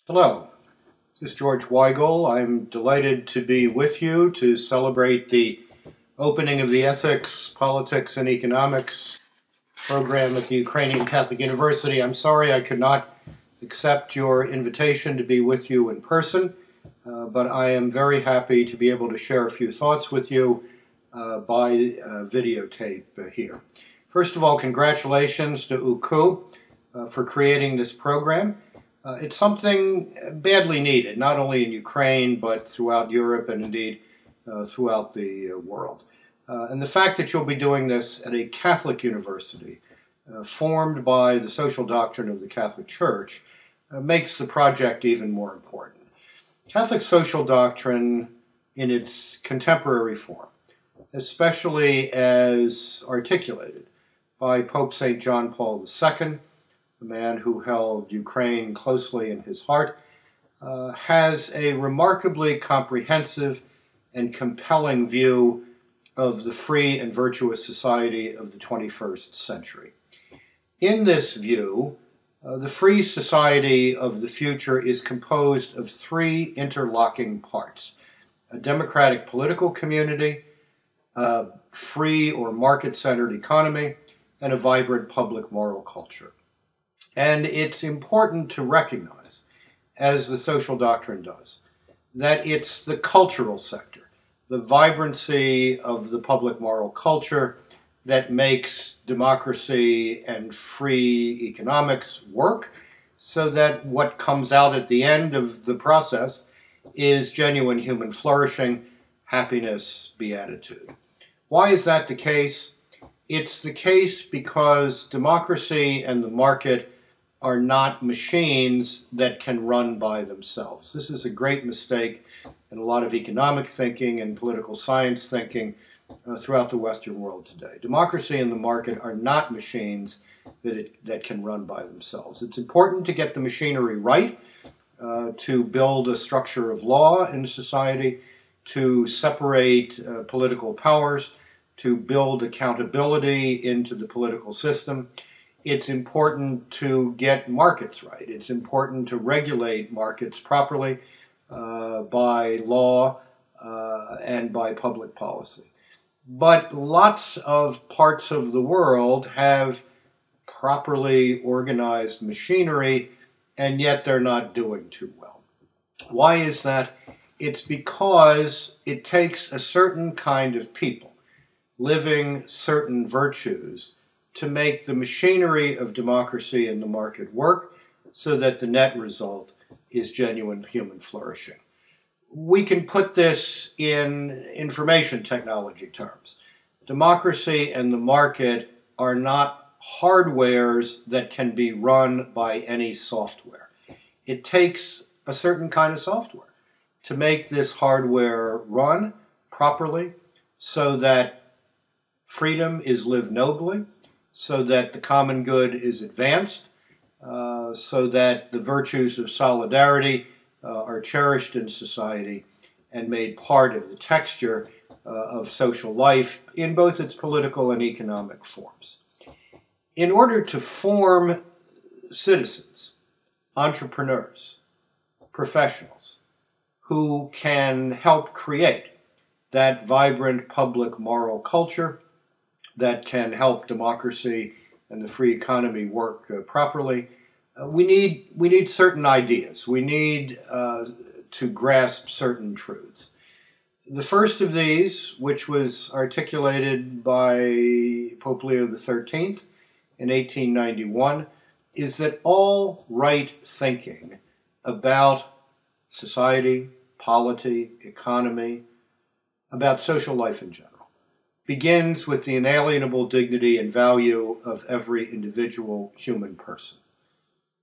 Hello, this is George Weigel. I'm delighted to be with you to celebrate the opening of the Ethics, Politics, and Economics program at the Ukrainian Catholic University. I'm sorry I could not accept your invitation to be with you in person, but I am very happy to be able to share a few thoughts with you by videotape here. First of all, congratulations to UKU for creating this program. It's something badly needed, not only in Ukraine, but throughout Europe and indeed throughout the world. And the fact that you'll be doing this at a Catholic university, formed by the social doctrine of the Catholic Church, makes the project even more important. Catholic social doctrine in its contemporary form, especially as articulated by Pope St. John Paul II, the man who held Ukraine closely in his heart, has a remarkably comprehensive and compelling view of the free and virtuous society of the 21st century. In this view, the free society of the future is composed of three interlocking parts: a democratic political community, a free or market-centered economy, and a vibrant public moral culture. And it's important to recognize, as the social doctrine does, that it's the cultural sector, the vibrancy of the public moral culture, that makes democracy and free economics work, so that what comes out at the end of the process is genuine human flourishing, happiness, beatitude. Why is that the case? It's the case because democracy and the market are not machines that can run by themselves. This is a great mistake in a lot of economic thinking and political science thinking throughout the Western world today. Democracy and the market are not machines that can run by themselves. It's important to get the machinery right, to build a structure of law in society, to separate political powers, to build accountability into the political system. It's important to get markets right. It's important to regulate markets properly by law and by public policy. But lots of parts of the world have properly organized machinery, and yet they're not doing too well. Why is that? It's because it takes a certain kind of people living certain virtues to make the machinery of democracy and the market work so that the net result is genuine human flourishing. We can put this in information technology terms. Democracy and the market are not hardwares that can be run by any software. It takes a certain kind of software to make this hardware run properly so that freedom is lived nobly, so that the common good is advanced, so that the virtues of solidarity are cherished in society and made part of the texture of social life in both its political and economic forms. In order to form citizens, entrepreneurs, professionals who can help create that vibrant public moral culture that can help democracy and the free economy work properly, we need certain ideas. We need to grasp certain truths. The first of these, which was articulated by Pope Leo XIII in 1891, is that all right thinking about society, polity, economy, about social life in general, begins with the inalienable dignity and value of every individual human person.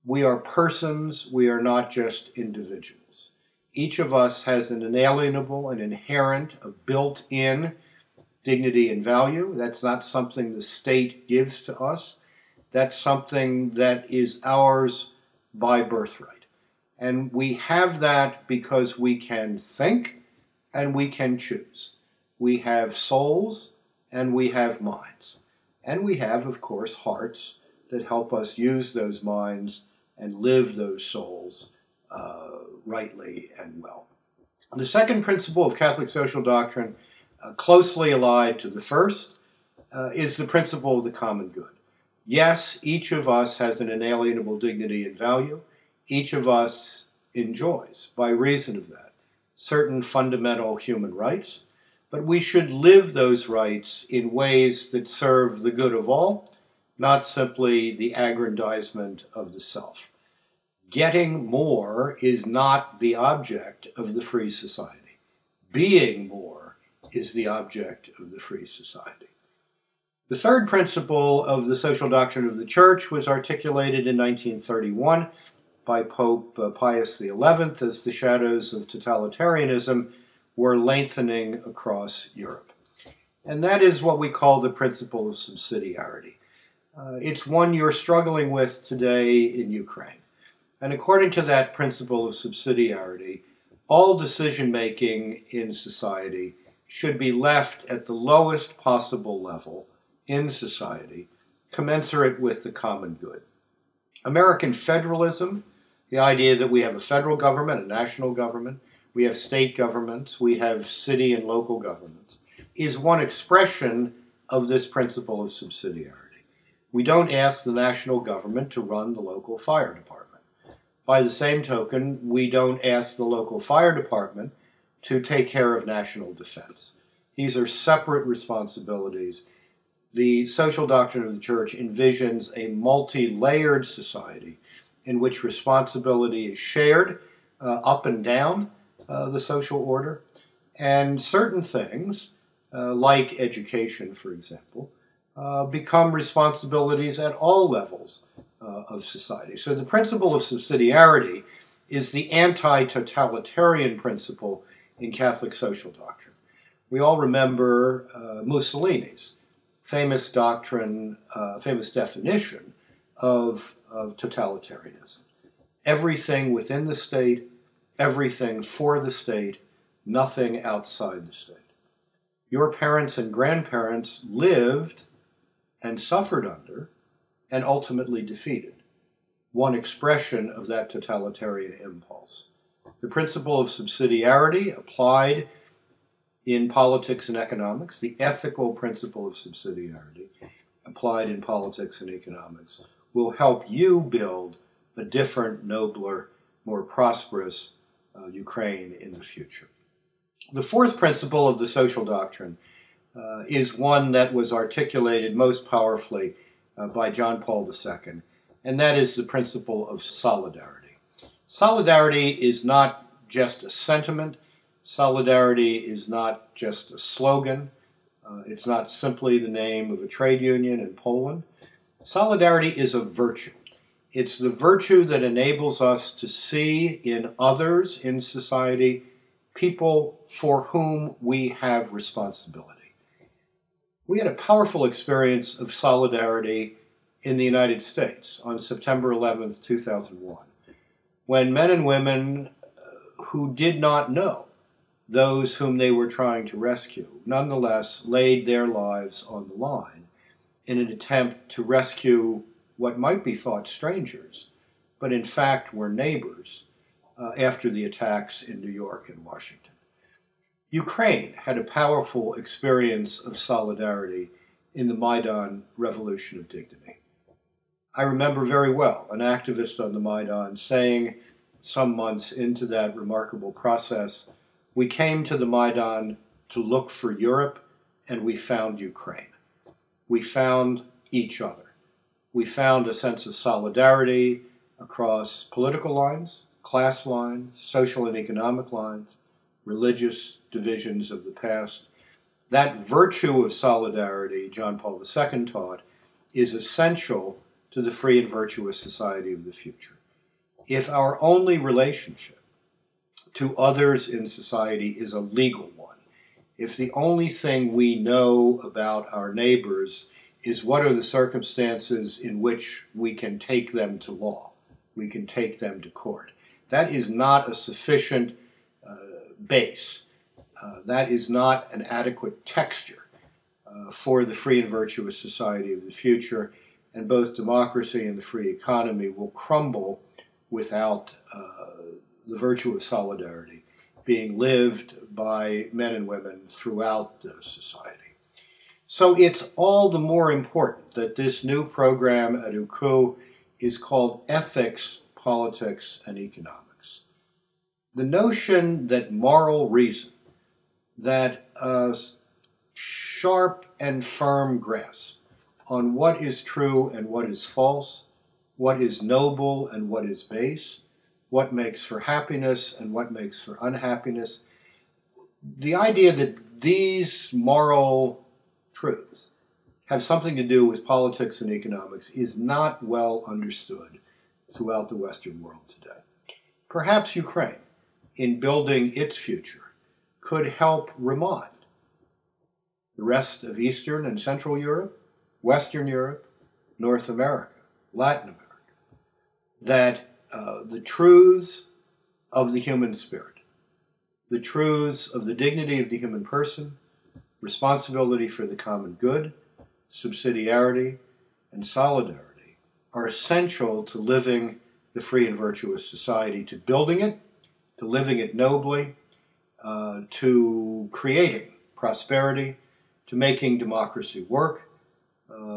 We are persons, we are not just individuals. Each of us has an inalienable, an inherent, a built-in dignity and value. That's not something the state gives to us. That's something that is ours by birthright. And we have that because we can think and we can choose. We have souls and we have minds. And we have, of course, hearts that help us use those minds and live those souls rightly and well. The second principle of Catholic social doctrine, closely allied to the first, is the principle of the common good. Yes, each of us has an inalienable dignity and value. Each of us enjoys, by reason of that, certain fundamental human rights, but we should live those rights in ways that serve the good of all, not simply the aggrandizement of the self. Getting more is not the object of the free society. Being more is the object of the free society. The third principle of the social doctrine of the Church was articulated in 1931 by Pope Pius XI as the shadows of totalitarianism were lengthening across Europe. And that is what we call the principle of subsidiarity. It's one you're struggling with today in Ukraine. And according to that principle of subsidiarity, all decision-making in society should be left at the lowest possible level in society, commensurate with the common good. American federalism, the idea that we have a federal government, a national government, we have state governments, we have city and local governments, is one expression of this principle of subsidiarity. We don't ask the national government to run the local fire department. By the same token, we don't ask the local fire department to take care of national defense. These are separate responsibilities. The social doctrine of the Church envisions a multi-layered society in which responsibility is shared up and down the social order, and certain things, like education, for example, become responsibilities at all levels of society. So the principle of subsidiarity is the anti-totalitarian principle in Catholic social doctrine. We all remember Mussolini's famous doctrine, famous definition of totalitarianism. Everything within the state, everything for the state, nothing outside the state. Your parents and grandparents lived and suffered under and ultimately defeated one expression of that totalitarian impulse. The principle of subsidiarity applied in politics and economics, the ethical principle of subsidiarity applied in politics and economics, will help you build a different, nobler, more prosperous Ukraine in the future. The fourth principle of the social doctrine is one that was articulated most powerfully by John Paul II, and that is the principle of solidarity. Solidarity is not just a sentiment. Solidarity is not just a slogan. It's not simply the name of a trade union in Poland. Solidarity is a virtue. It's the virtue that enables us to see in others in society people for whom we have responsibility. We had a powerful experience of solidarity in the United States on September 11th, 2001, when men and women who did not know those whom they were trying to rescue nonetheless laid their lives on the line in an attempt to rescue what might be thought strangers, but in fact were neighbors after the attacks in New York and Washington. Ukraine had a powerful experience of solidarity in the Maidan Revolution of Dignity. I remember very well an activist on the Maidan saying some months into that remarkable process, "We came to the Maidan to look for Europe, and we found Ukraine. We found each other. We found a sense of solidarity across political lines, class lines, social and economic lines, religious divisions of the past. That virtue of solidarity, John Paul II taught, is essential to the free and virtuous society of the future. If our only relationship to others in society is a legal one, if the only thing we know about our neighbors is what are the circumstances in which we can take them to law, we can take them to court, that is not a sufficient base. That is not an adequate texture for the free and virtuous society of the future, and both democracy and the free economy will crumble without the virtue of solidarity being lived by men and women throughout the society. So it's all the more important that this new program at UCU is called Ethics, Politics, and Economics. The notion that moral reason, that a sharp and firm grasp on what is true and what is false, what is noble and what is base, what makes for happiness and what makes for unhappiness. The idea that these moral truths have something to do with politics and economics is not well understood throughout the Western world today. Perhaps Ukraine, in building its future, could help remind the rest of Eastern and Central Europe, Western Europe, North America, Latin America, that the truths of the human spirit, the truths of the dignity of the human person, responsibility for the common good, subsidiarity, and solidarity are essential to living the free and virtuous society, to building it, to living it nobly, to creating prosperity, to making democracy work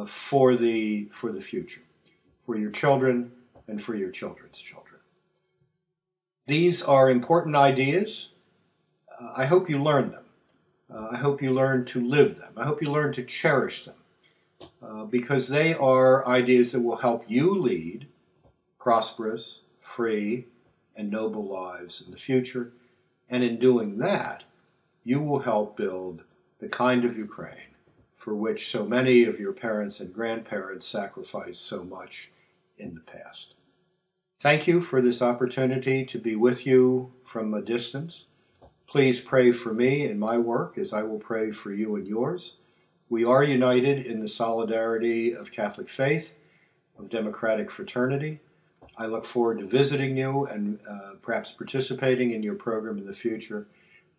for the future, for your children and for your children's children. These are important ideas. I hope you learn them. I hope you learn to live them. I hope you learn to cherish them because they are ideas that will help you lead prosperous, free, and noble lives in the future. And in doing that, you will help build the kind of Ukraine for which so many of your parents and grandparents sacrificed so much in the past. Thank you for this opportunity to be with you from a distance. Please pray for me in my work as I will pray for you and yours. We are united in the solidarity of Catholic faith, of democratic fraternity. I look forward to visiting you and perhaps participating in your program in the future,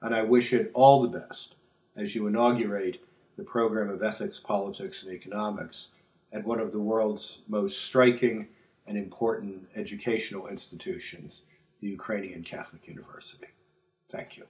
and I wish it all the best as you inaugurate the program of Ethics, Politics, and Economics at one of the world's most striking and important educational institutions, the Ukrainian Catholic University. Thank you.